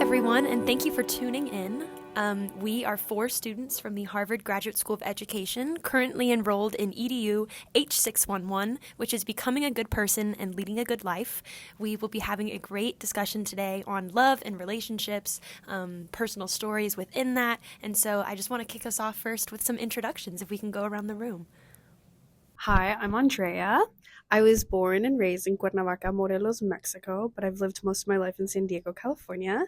everyone, and thank you for tuning in. We are 4 students from the Harvard Graduate School of Education, currently enrolled in EDU H611, which is Becoming a Good Person and Leading a Good Life. We will be having a great discussion today on love and relationships, personal stories within that, and so I just want to kick us off first with some introductions, if we can go around the room. Hi, I'm Andrea. I was born and raised in Cuernavaca, Morelos, Mexico, but I've lived most of my life in San Diego, California.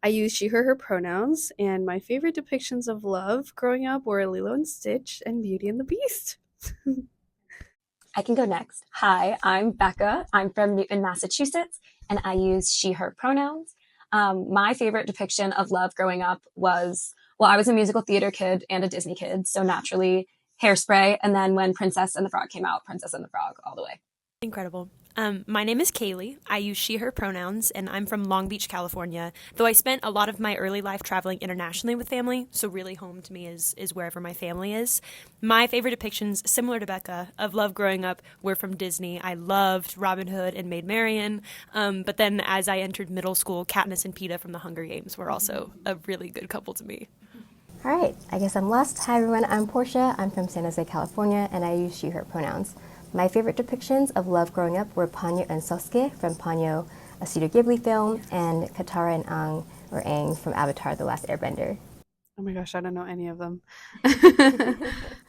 I use she, her pronouns, and my favorite depictions of love growing up were Lilo and Stitch and Beauty and the Beast. I can go next. Hi, I'm Becca. I'm from Newton, Massachusetts, and I use she, her pronouns. My favorite depiction of love growing up was, I was a musical theater kid and a Disney kid, so naturally Hairspray, and then when Princess and the Frog came out, Princess and the Frog all the way. Incredible. My name is Kaylee. I use she, her pronouns, and I'm from Long Beach, California, though I spent a lot of my early life traveling internationally with family, so really home to me is wherever my family is. My favorite depictions, similar to Becca, of love growing up were from Disney. I loved Robin Hood and Maid Marian, but then as I entered middle school, Katniss and Peeta from the Hunger Games were also a really good couple to me. All right, I guess I'm last. Hi everyone, I'm Portia. I'm from San Jose, California, and I use she, her pronouns. My favorite depictions of love growing up were Ponyo and Sosuke from Ponyo, a Studio Ghibli film, and Katara and Aang from Avatar: The Last Airbender. Oh my gosh, I don't know any of them.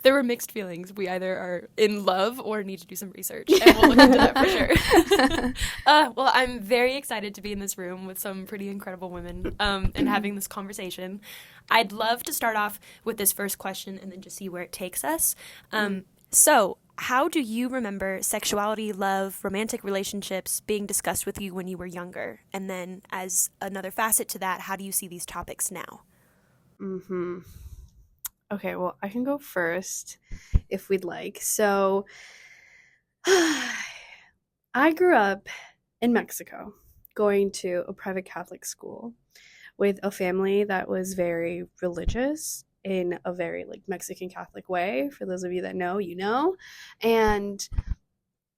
There were mixed feelings. We either are in love or need to do some research, and we'll look into that for sure. Well, I'm very excited to be in this room with some pretty incredible women and having this conversation. I'd love to start off with this first question and then just see where it takes us. So, how do you remember sexuality, love, romantic relationships being discussed with you when you were younger? And then as another facet to that, how do you see these topics now? Okay, well, I can go first if we'd like. So, I grew up in Mexico, going to a private Catholic school with a family that was very religious in a very Mexican Catholic way. For those of you that know, you know. And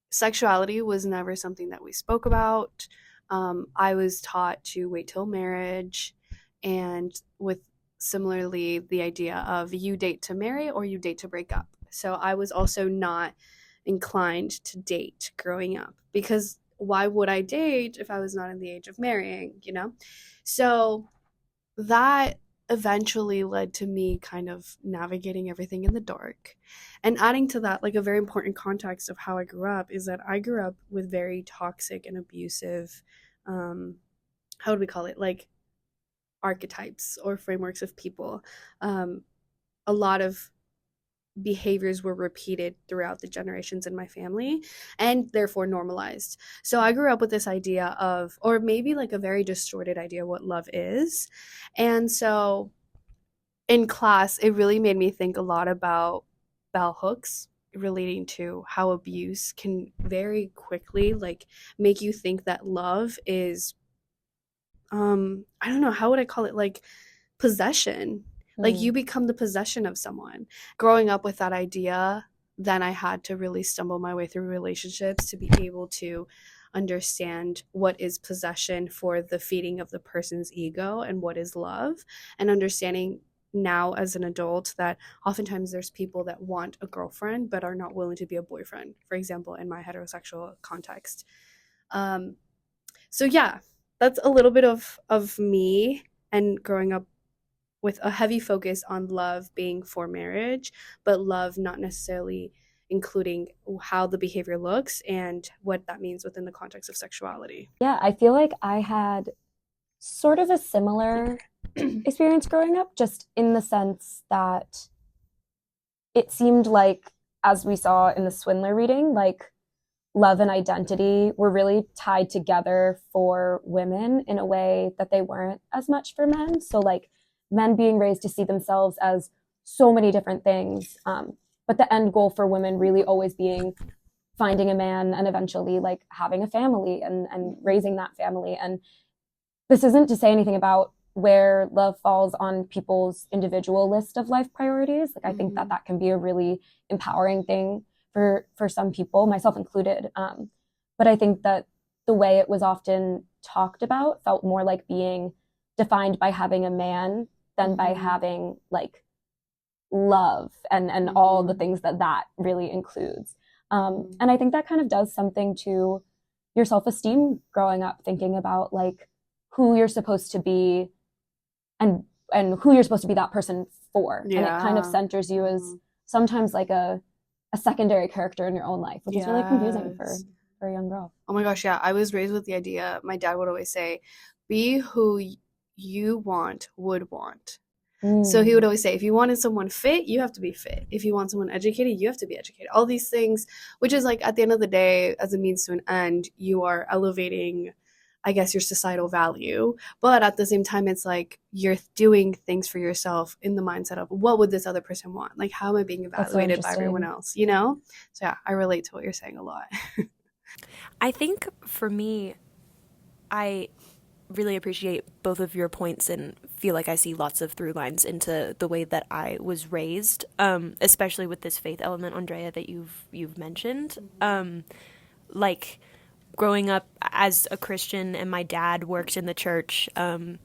sexuality was never something that we spoke about. I was taught to wait till marriage, and with similarly the idea of you date to marry or you date to break up. So I was also not inclined to date growing up, because why would I date if I was not in the age of marrying, you know? So that eventually led to me kind of navigating everything in the dark. And adding to that, a very important context of how I grew up is that I grew up with very toxic and abusive, how would we call it? Archetypes or frameworks of people. A lot of behaviors were repeated throughout the generations in my family and therefore normalized. So I grew up with this idea of, or maybe a very distorted idea of what love is. And so in class, it really made me think a lot about bell hooks, relating to how abuse can very quickly make you think that love is I don't know, how would I call it, possession. You become the possession of someone. Growing up with that idea, then I had to really stumble my way through relationships to be able to understand what is possession for the feeding of the person's ego and what is love, and understanding now as an adult that oftentimes there's people that want a girlfriend but are not willing to be a boyfriend, for example, in my heterosexual context. So yeah, that's a little bit of me, and growing up with a heavy focus on love being for marriage, but love not necessarily including how the behavior looks and what that means within the context of sexuality. Yeah, I feel like I had sort of a similar experience growing up, just in the sense that it seemed like, as we saw in the Swindler reading, love and identity were really tied together for women in a way that they weren't as much for men. So men being raised to see themselves as so many different things, but the end goal for women really always being finding a man and eventually having a family and raising that family. And this isn't to say anything about where love falls on people's individual list of life priorities. I think that can be a really empowering thing for some people, myself included. But I think that the way it was often talked about felt more like being defined by having a man than by having like love and all the things that really includes. And I think that kind of does something to your self-esteem growing up, thinking about like who you're supposed to be and who you're supposed to be that person for. Yeah. And it kind of centers you as sometimes like a secondary character in your own life, which is really confusing for a young girl. Oh my gosh, yeah. I was raised with the idea, my dad would always say, be who you would want. So he would always say, if you wanted someone fit, you have to be fit. If you want someone educated, you have to be educated. All these things, which is like at the end of the day, as a means to an end, you are elevating, I guess, your societal value. But at the same time, it's like you're doing things for yourself in the mindset of what would this other person want? Like, how am I being evaluated by everyone else, you know? So yeah, I relate to what you're saying a lot. I think for me, I really appreciate both of your points and feel like I see lots of through lines into the way that I was raised, especially with this faith element, Andrea, that you've mentioned. Like growing up as a Christian, and my dad worked in the church, and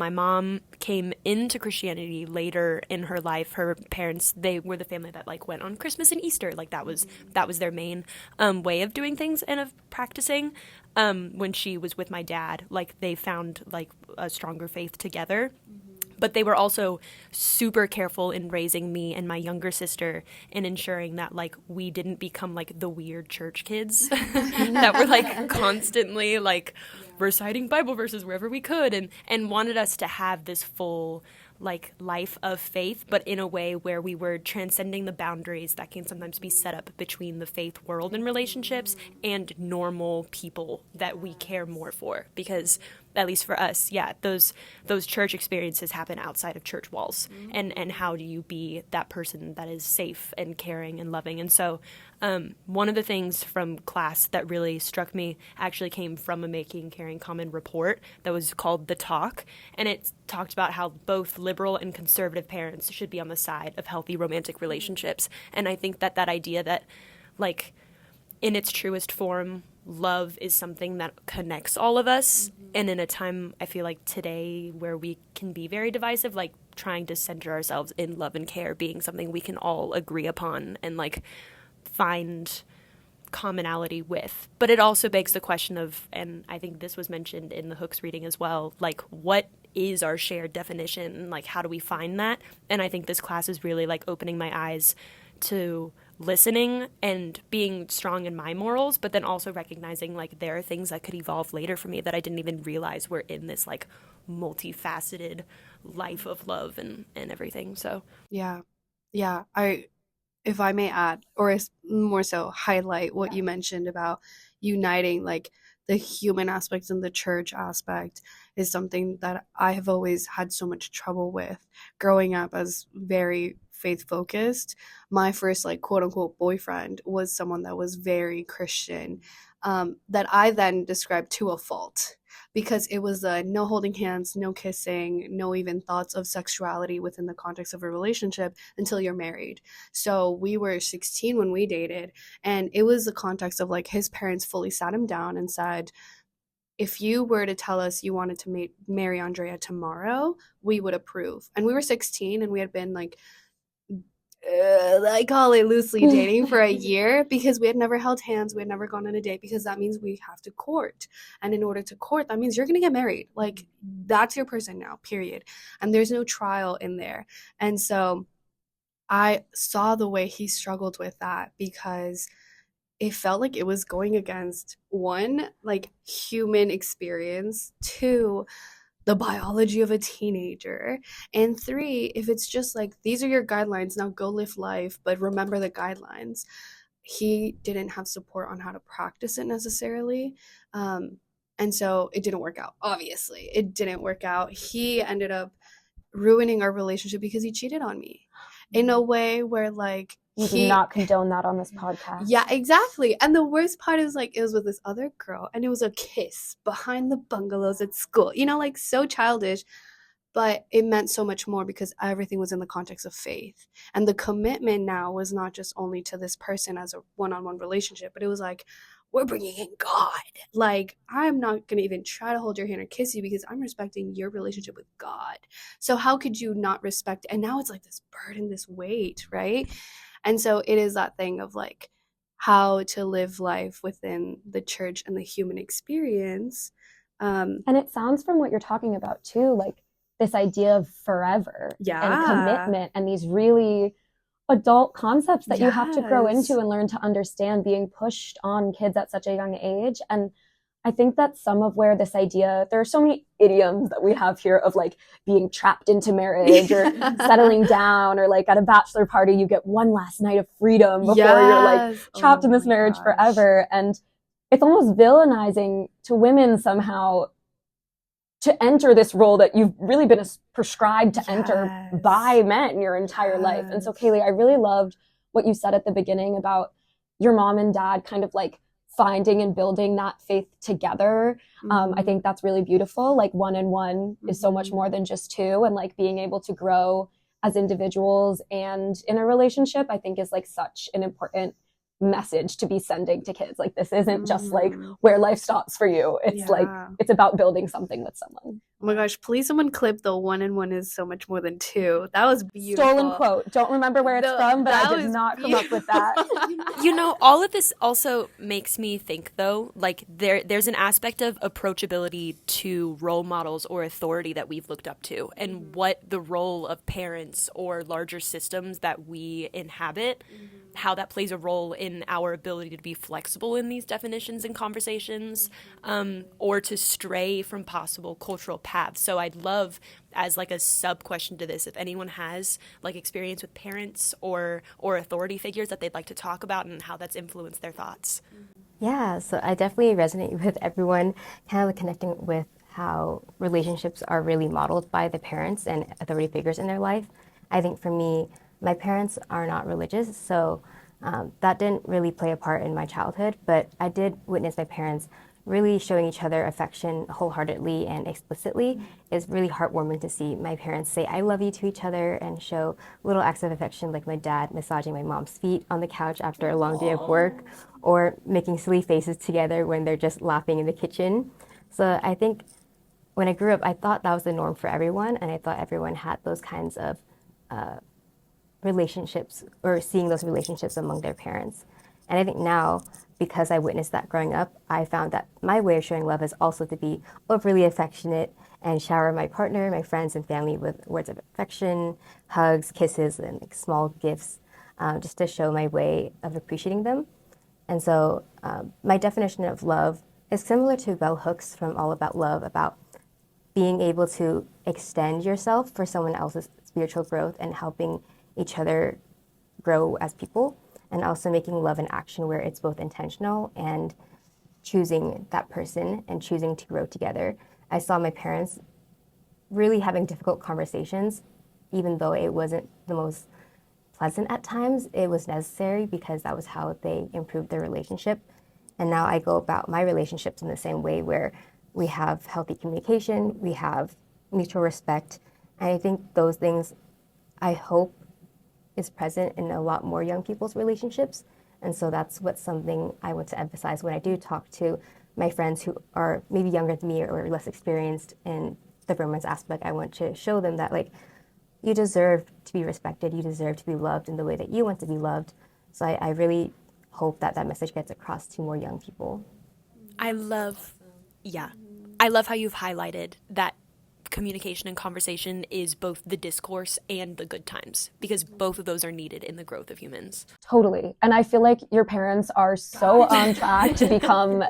my mom came into Christianity later in her life. Her parents, they were the family that like went on Christmas and Easter. Like that was their main way of doing things and of practicing. When she was with my dad, like they found like a stronger faith together. But they were also super careful in raising me and my younger sister and ensuring that like we didn't become like the weird church kids that were like constantly like reciting Bible verses wherever we could and wanted us to have this full like life of faith, but in a way where we were transcending the boundaries that can sometimes be set up between the faith world and relationships and normal people that we care more for. Because at least for us, yeah, those church experiences happen outside of church walls. And how do you be that person that is safe and caring and loving? And so one of the things from class that really struck me actually came from a Making Caring Common report that was called The Talk. And it talked about how both liberal and conservative parents should be on the side of healthy romantic relationships. And I think that idea that, like, in its truest form, love is something that connects all of us. And in a time, I feel like today, where we can be very divisive, like trying to center ourselves in love and care being something we can all agree upon and like find commonality with. But it also begs the question of, and I think this was mentioned in the Hooks reading as well, like what is our shared definition? Like how do we find that? And I think this class is really like opening my eyes to listening and being strong in my morals, but then also recognizing like there are things that could evolve later for me that I didn't even realize were in this like multifaceted life of love and everything. So Yeah. If I may add, or more so highlight what you mentioned about uniting like the human aspect and the church aspect is something that I have always had so much trouble with growing up as very faith focused. My first like quote unquote boyfriend was someone that was very Christian, that I then described to a fault, because it was no holding hands, no kissing, no even thoughts of sexuality within the context of a relationship until you're married. So we were 16 when we dated, and it was the context of like his parents fully sat him down and said, if you were to tell us you wanted to marry Andrea tomorrow, we would approve. And we were 16 and we had been like, I call it loosely dating for a year, because we had never held hands, we had never gone on a date, because that means we have to court. And in order to court, that means you're going to get married. Like, that's your person now, period. And there's no trial in there. And so I saw the way he struggled with that, because it felt like it was going against, one, like human experience, two, the biology of a teenager, and three, if it's just like, these are your guidelines, now go live life, but remember the guidelines. He didn't have support on how to practice it necessarily. And so it didn't work out. Obviously, it didn't work out. He ended up ruining our relationship because he cheated on me in a way where like, we do not condone that on this podcast. Yeah, exactly. And the worst part is like, it was with this other girl, and it was a kiss behind the bungalows at school, you know, like so childish, but it meant so much more because everything was in the context of faith. And the commitment now was not just only to this person as a one-on-one relationship, but it was like, we're bringing in God. Like, I'm not going to even try to hold your hand or kiss you because I'm respecting your relationship with God. So how could you not respect? And now it's like this burden, this weight, right? And so it is that thing of like how to live life within the church and the human experience. And it sounds from what you're talking about too, like this idea of forever and commitment and these really adult concepts that you have to grow into and learn to understand being pushed on kids at such a young age. And I think that's some of where this idea, there are so many idioms that we have here of like being trapped into marriage or settling down, or like at a bachelor party, you get one last night of freedom before you're like trapped in this marriage forever. And it's almost villainizing to women somehow to enter this role that you've really been prescribed to enter by men your entire life. And so Kaylee, I really loved what you said at the beginning about your mom and dad kind of like finding and building that faith together. I think that's really beautiful. Like 1 and 1 is so much more than just 2, and like being able to grow as individuals and in a relationship, I think is like such an important message to be sending to kids. Like, this isn't just like where life stops for you. It's like, it's about building something with someone. Oh my gosh, please someone clip the 1 and 1 is so much more than 2. That was beautiful. Stolen quote. Don't remember where it's from, but I did not come up with that. You know, all of this also makes me think, though, like there's an aspect of approachability to role models or authority that we've looked up to, and what the role of parents or larger systems that we inhabit, how that plays a role in our ability to be flexible in these definitions and conversations, or to stray from possible cultural paths. So I'd love, as like a sub question to this, if anyone has like experience with parents or authority figures that they'd like to talk about and how that's influenced their thoughts. Yeah, so I definitely resonate with everyone kind of connecting with how relationships are really modeled by the parents and authority figures in their life. I think for me, my parents are not religious, so that didn't really play a part in my childhood, but I did witness my parents really showing each other affection wholeheartedly and explicitly. It's really heartwarming to see my parents say I love you to each other and show little acts of affection, like my dad massaging my mom's feet on the couch after a long day of work, or making silly faces together when they're just laughing in the kitchen. So I think when I grew up, I thought that was the norm for everyone, and I thought everyone had those kinds of relationships, or seeing those relationships among their parents. And I think now, because I witnessed that growing up, I found that my way of showing love is also to be overly affectionate and shower my partner, my friends, and family with words of affection, hugs, kisses, and like small gifts, just to show my way of appreciating them. And so my definition of love is similar to Bell Hooks from All About Love, about being able to extend yourself for someone else's spiritual growth and helping each other grow as people, and also making love an action where it's both intentional and choosing that person and choosing to grow together. I saw my parents really having difficult conversations, even though it wasn't the most pleasant at times. It was necessary because that was how they improved their relationship. And now I go about my relationships in the same way, where we have healthy communication, we have mutual respect. And I think those things, I hope, is present in a lot more young people's relationships. And so that's what's something I want to emphasize when I do talk to my friends who are maybe younger than me or less experienced in the romance aspect. I want to show them that, like, you deserve to be respected, you deserve to be loved in the way that you want to be loved. So I really hope that that message gets across to more young people. I love how you've highlighted that communication and conversation is both the discourse and the good times, because both of those are needed in the growth of humans. Totally. And I feel like your parents are so on track to become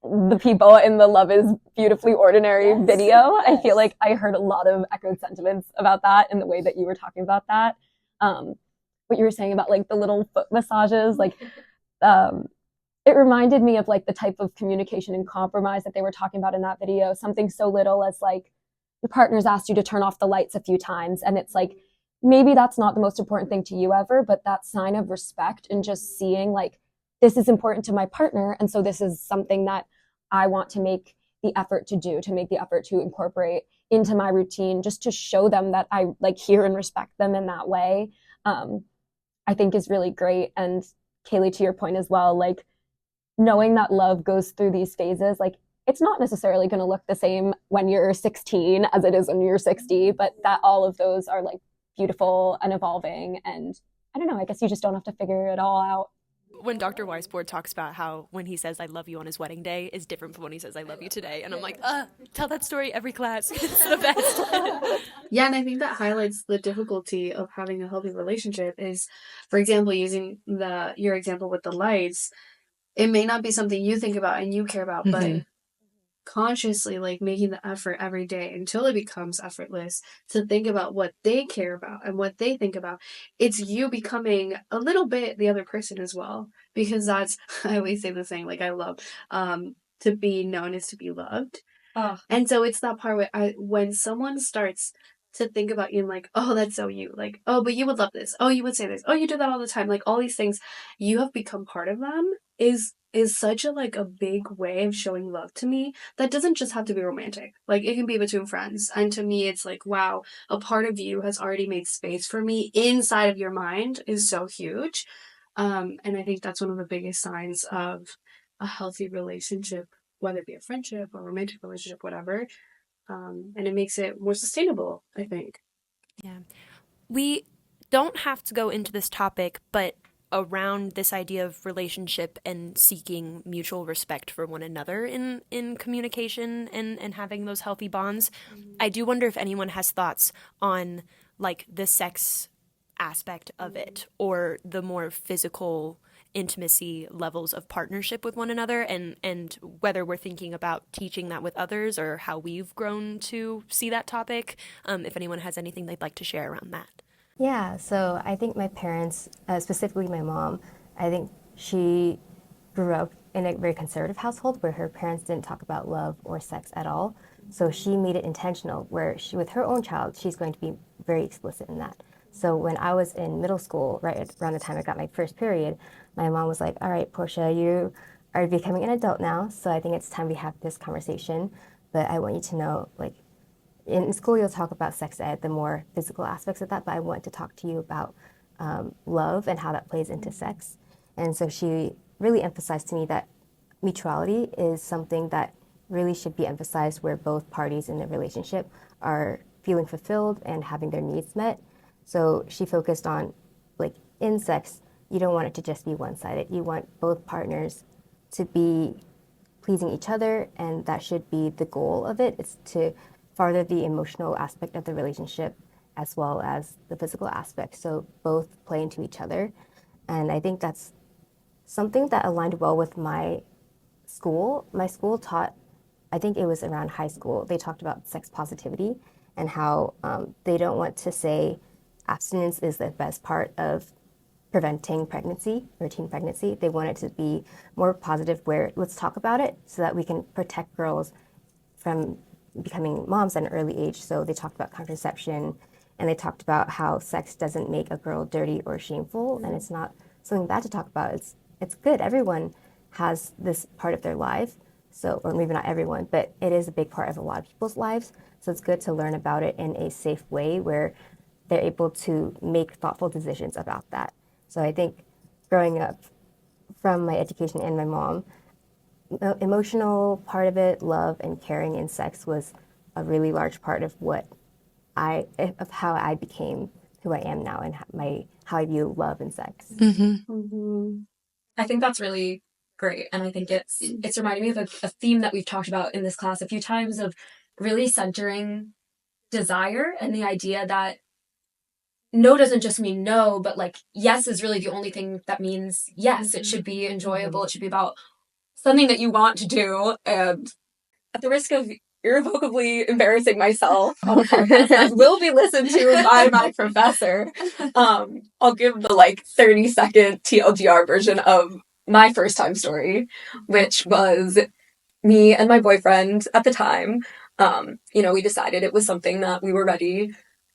the people in the Love is Beautifully Ordinary video. I feel like I heard a lot of echoed sentiments about that in the way that you were talking about that. What you were saying about like the little foot massages, like it reminded me of like the type of communication and compromise that they were talking about in that video. Something so little as like, your partner's asked you to turn off the lights a few times, and it's like, maybe that's not the most important thing to you ever, but that sign of respect and just seeing like, this is important to my partner, and so this is something that I want to make the effort to do, to make the effort to incorporate into my routine, just to show them that I like hear and respect them in that way, I think is really great. And Kaylee, to your point as well, like, knowing that love goes through these phases, like it's not necessarily going to look the same when you're 16 as it is when you're 60, but that all of those are like beautiful and evolving. And I don't know, I guess you just don't have to figure it all out. When Dr. Weissbourd talks about how when he says I love you on his wedding day is different from when he says I love you today. And I'm like, tell that story every class. It's the best. Yeah, and I think that highlights the difficulty of having a healthy relationship is, for example, using your example with the lights, it may not be something you think about and you care about, but consciously like making the effort every day until it becomes effortless to think about what they care about and what they think about. It's you becoming a little bit the other person as well, because that's I always say the saying, like, I love to be known is to be loved. And so it's that part where when someone starts to think about you and like, oh, that's so you, like, oh, but you would love this, oh, you would say this, oh, you do that all the time, like all these things, you have become part of them, is such a like a big way of showing love to me that doesn't just have to be romantic. Like it can be between friends. And to me it's like, wow, a part of you has already made space for me inside of your mind is so huge. And I think that's one of the biggest signs of a healthy relationship, whether it be a friendship or romantic relationship, whatever. And it makes it more sustainable, I think. Yeah. We don't have to go into this topic, but around this idea of relationship and seeking mutual respect for one another in communication and having those healthy bonds, I do wonder if anyone has thoughts on like the sex aspect of it or the more physical intimacy levels of partnership with one another, and whether we're thinking about teaching that with others or how we've grown to see that topic, if anyone has anything they'd like to share around that. Yeah, so I think my parents, specifically my mom, I think she grew up in a very conservative household where her parents didn't talk about love or sex at all. So she made it intentional where with her own child, she's going to be very explicit in that. So when I was in middle school, right around the time I got my first period, my mom was like, all right, Portia, you are becoming an adult now, so I think it's time we have this conversation. But I want you to know, like, in school, you'll talk about sex ed, the more physical aspects of that, but I want to talk to you about love and how that plays into sex. And so she really emphasized to me that mutuality is something that really should be emphasized where both parties in the relationship are feeling fulfilled and having their needs met. So she focused on, like, in sex, you don't want it to just be one-sided. You want both partners to be pleasing each other, and that should be the goal of it. It's to further the emotional aspect of the relationship as well as the physical aspect. So both play into each other. And I think that's something that aligned well with my school. My school taught, I think it was around high school, they talked about sex positivity and how they don't want to say abstinence is the best part of preventing pregnancy or teen pregnancy. They want it to be more positive where let's talk about it so that we can protect girls from becoming moms at an early age. So they talked about contraception and they talked about how sex doesn't make a girl dirty or shameful, and it's not something bad to talk about. It's good. Everyone has this part of their life. So, or maybe not everyone, but it is a big part of a lot of people's lives. So it's good to learn about it in a safe way where they're able to make thoughtful decisions about that. So I think growing up from my education and my mom, the emotional part of it, love and caring in sex was a really large part of how I became who I am now and how I view love and sex. I think that's really great. And I think it's reminding me of a theme that we've talked about in this class a few times of really centering desire and the idea that no doesn't just mean no, but like yes is really the only thing that means yes. It should be enjoyable. It should be about something that you want to do. And at the risk of irrevocably embarrassing myself on a podcast that will be listened to by my professor, I'll give the 30-second TLDR version of my first time story, which was me and my boyfriend at the time. We decided it was something that we were ready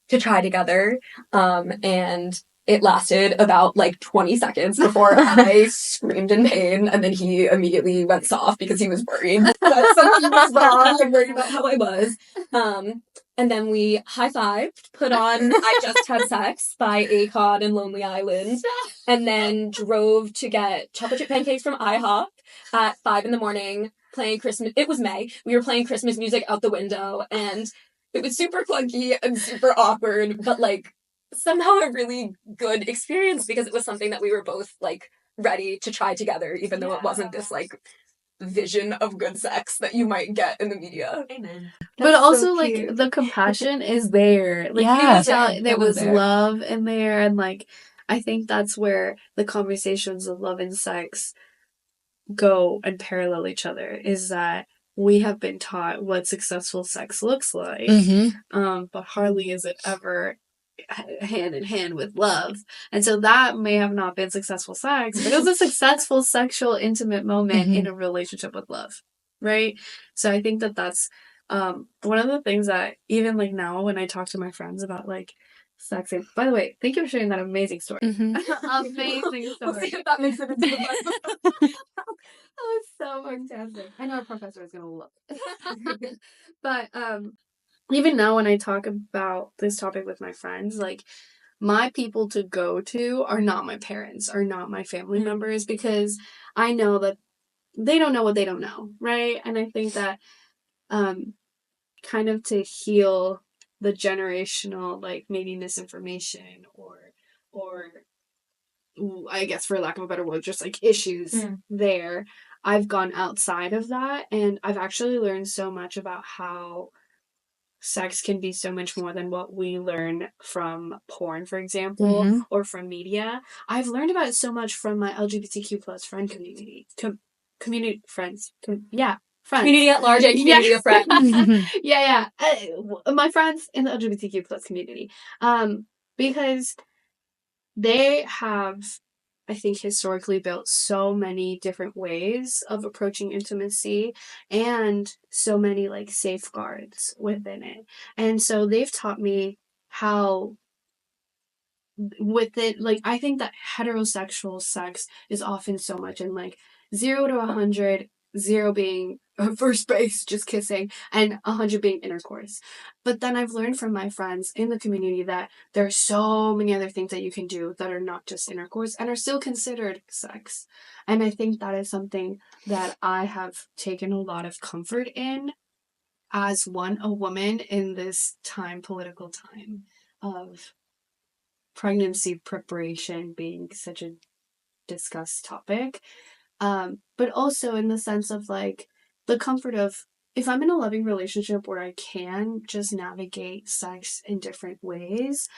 to try together. And it lasted about 20 seconds before I screamed in pain, and then he immediately went soft because he was worried that something was wrong and worried about how I was. And then we high-fived, put on I Just Had Sex by Akon and Lonely Island, and then drove to get chocolate chip pancakes from IHOP, at 5 a.m. playing Christmas. It was May. We were playing Christmas music out the window, and it was super clunky and super awkward, but like somehow a really good experience because it was something that we were both like ready to try together, even though it wasn't this like vision of good sex that you might get in the media. Amen. But also, like, the compassion is there. Like, you Yeah. could tell there It was was there. love in there, and, like, I think that's where the conversations of love and sex go and parallel each other, is that we have been taught what successful sex looks like, but hardly is it ever hand in hand with love. And so that may have not been successful sex, but it was a successful sexual intimate moment in a relationship with love, right? So I think that that's one of the things that even like now when I talk to my friends about like sex, and by the way, thank you for sharing that amazing story. Amazing We'll see story. if that makes it into the Bible. That was so fantastic. I know our professor is gonna love it. But even now when I talk about this topic with my friends, like my people to go to are not my parents, are not my family members, because I know that they don't know what they don't know, right? And I think that kind of to heal the generational like maybe misinformation or I guess for lack of a better word, just like issues there. I've gone outside of that and I've actually learned so much about how sex can be so much more than what we learn from porn, for example, or from media. I've learned about it so much from my LGBTQ plus friend community. Community friends. Friends. Community at large and community of friends. My friends in the LGBTQ plus community. Because they have, I think, historically built so many different ways of approaching intimacy and so many like safeguards within it. And so they've taught me how with it, like I think that heterosexual sex is often so much in like 0 to 100, 0 being first base, just kissing, and 100 being intercourse. But then I've learned from my friends in the community that there are so many other things that you can do that are not just intercourse and are still considered sex. And I think that is something that I have taken a lot of comfort in as a woman in this political time of pregnancy preparation being such a discussed topic. But also in the sense of like the comfort of if I'm in a loving relationship where I can just navigate sex in different ways,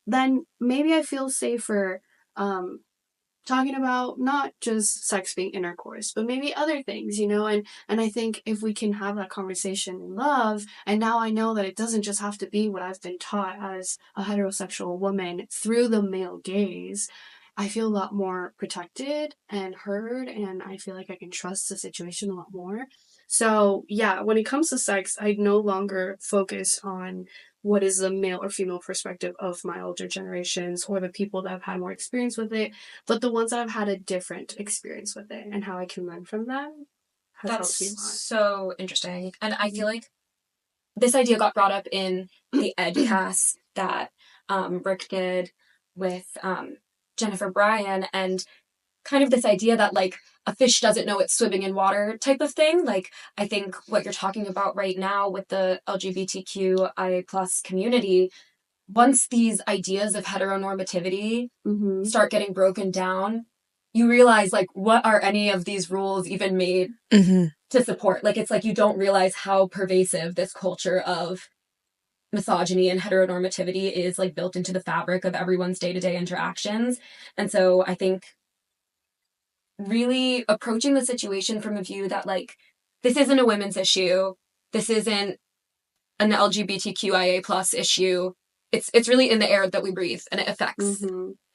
then maybe I feel safer talking about not just sex being intercourse, but maybe other things, and I think if we can have that conversation in love, and now I know that it doesn't just have to be what I've been taught as a heterosexual woman through the male gaze, I feel a lot more protected and heard, and I feel like I can trust the situation a lot more. So yeah, when it comes to sex, I no longer focus on what is the male or female perspective of my older generations or the people that have had more experience with it, but the ones that have had a different experience with it and how I can learn from them has helped me a lot. That's so interesting. And I feel like this idea got brought up in the Ed cast that Rick did with Jennifer Bryan, and kind of this idea that like a fish doesn't know it's swimming in water type of thing. Like I think what you're talking about right now with the LGBTQIA plus community, once these ideas of heteronormativity start getting broken down, you realize like what are any of these rules even made to support? Like it's like you don't realize how pervasive this culture of misogyny and heteronormativity is like built into the fabric of everyone's day-to-day interactions. And so I think really approaching the situation from a view that like this isn't a women's issue, this isn't an LGBTQIA plus issue, it's really in the air that we breathe and it affects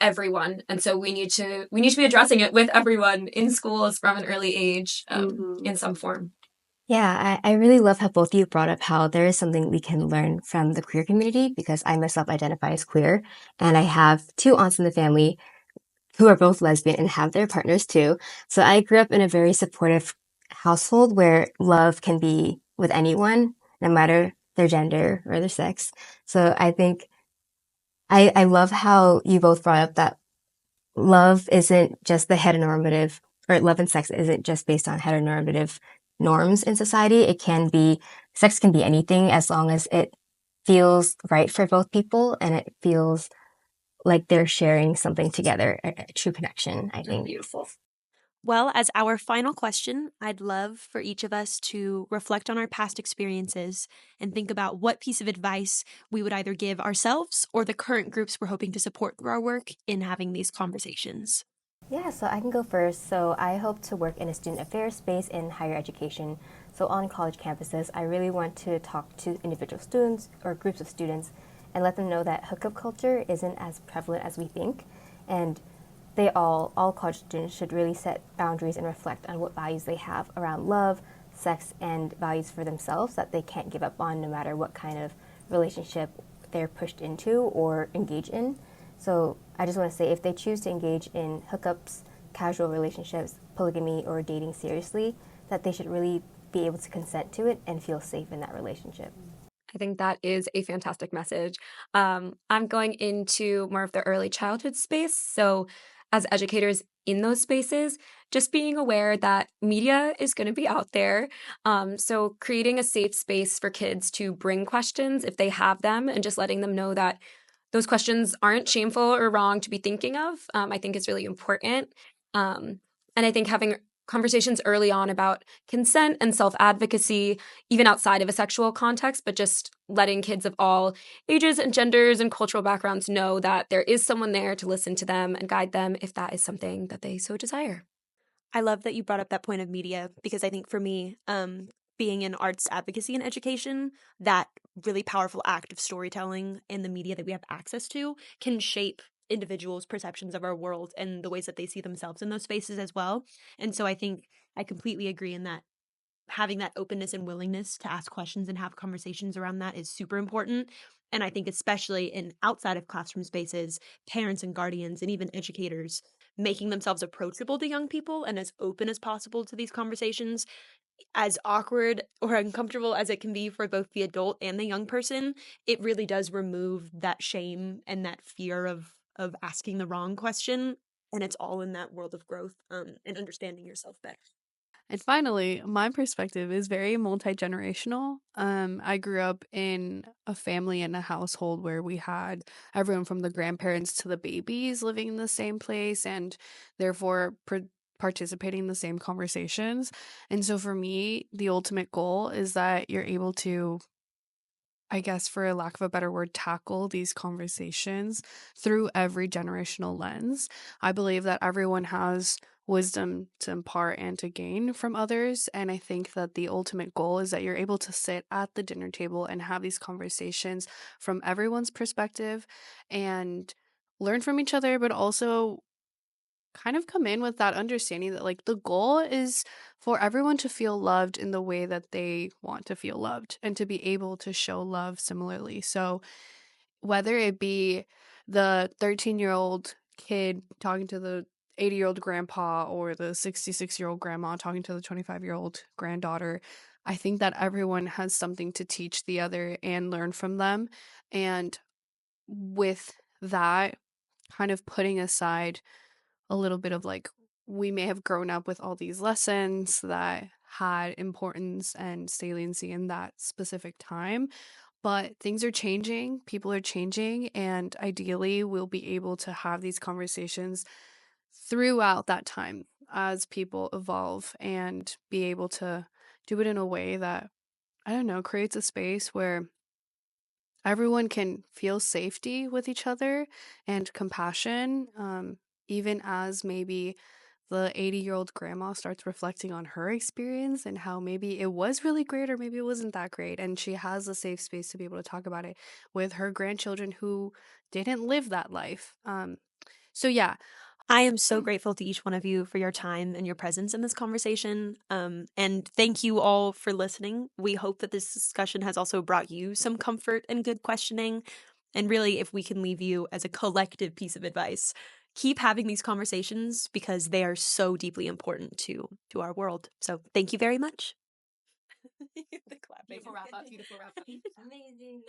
everyone, and so we need to be addressing it with everyone in schools from an early age in some form. Yeah, I really love how both of you brought up how there is something we can learn from the queer community, because I myself identify as queer, and I have 2 aunts in the family who are both lesbian and have their partners too. So I grew up in a very supportive household where love can be with anyone, no matter their gender or their sex. So I think I love how you both brought up that love isn't just the heteronormative or love and sex isn't just based on heteronormative norms in society. Sex can be anything as long as it feels right for both people and it feels like they're sharing something together, a true connection, I think. Beautiful. Well, as our final question, I'd love for each of us to reflect on our past experiences and think about what piece of advice we would either give ourselves or the current groups we're hoping to support through our work in having these conversations. Yeah, so I can go first. So I hope to work in a student affairs space in higher education. So on college campuses, I really want to talk to individual students or groups of students and let them know that hookup culture isn't as prevalent as we think. And all college students should really set boundaries and reflect on what values they have around love, sex, and values for themselves that they can't give up on no matter what kind of relationship they're pushed into or engage in. So I just want to say if they choose to engage in hookups, casual relationships, polygamy, or dating seriously, that they should really be able to consent to it and feel safe in that relationship. I think that is a fantastic message. I'm going into more of the early childhood space. So, as educators in those spaces, just being aware that media is going to be out there. So, creating a safe space for kids to bring questions if they have them, and just letting them know that those questions aren't shameful or wrong to be thinking of, I think is really important. And I think having conversations early on about consent and self-advocacy, even outside of a sexual context, but just letting kids of all ages and genders and cultural backgrounds know that there is someone there to listen to them and guide them if that is something that they so desire. I love that you brought up that point of media because I think for me, being in arts advocacy and education, that really powerful act of storytelling in the media that we have access to can shape individuals' perceptions of our world and the ways that they see themselves in those spaces as well. And so I think I completely agree in that having that openness and willingness to ask questions and have conversations around that is super important. And I think especially in outside of classroom spaces, parents and guardians and even educators making themselves approachable to young people and as open as possible to these conversations, as awkward or uncomfortable as it can be for both the adult and the young person, it really does remove that shame and that fear of asking the wrong question. And it's all in that world of growth and understanding yourself better. And finally, my perspective is very multi-generational. I grew up in a family and a household where we had everyone from the grandparents to the babies living in the same place and therefore participating in the same conversations. And so for me, the ultimate goal is that you're able to, I guess, for a lack of a better word, tackle these conversations through every generational lens. I believe that everyone has wisdom to impart and to gain from others. And I think that the ultimate goal is that you're able to sit at the dinner table and have these conversations from everyone's perspective and learn from each other, but also kind of come in with that understanding that like the goal is for everyone to feel loved in the way that they want to feel loved and to be able to show love similarly. So whether it be the 13-year-old kid talking to the 80-year-old grandpa or the 66-year-old grandma talking to the 25-year-old granddaughter, I think that everyone has something to teach the other and learn from them. And with that, kind of putting aside a little bit of like, we may have grown up with all these lessons that had importance and saliency in that specific time, but things are changing, people are changing, and ideally we'll be able to have these conversations throughout that time as people evolve and be able to do it in a way that, I don't know, creates a space where everyone can feel safety with each other and compassion, even as maybe the 80-year-old grandma starts reflecting on her experience and how maybe it was really great or maybe it wasn't that great. And she has a safe space to be able to talk about it with her grandchildren who didn't live that life. So, yeah. I am so grateful to each one of you for your time and your presence in this conversation. And thank you all for listening. We hope that this discussion has also brought you some comfort and good questioning. And really, if we can leave you as a collective piece of advice, keep having these conversations because they are so deeply important to our world. So thank you very much. The clapping. Beautiful wrap up. Amazing.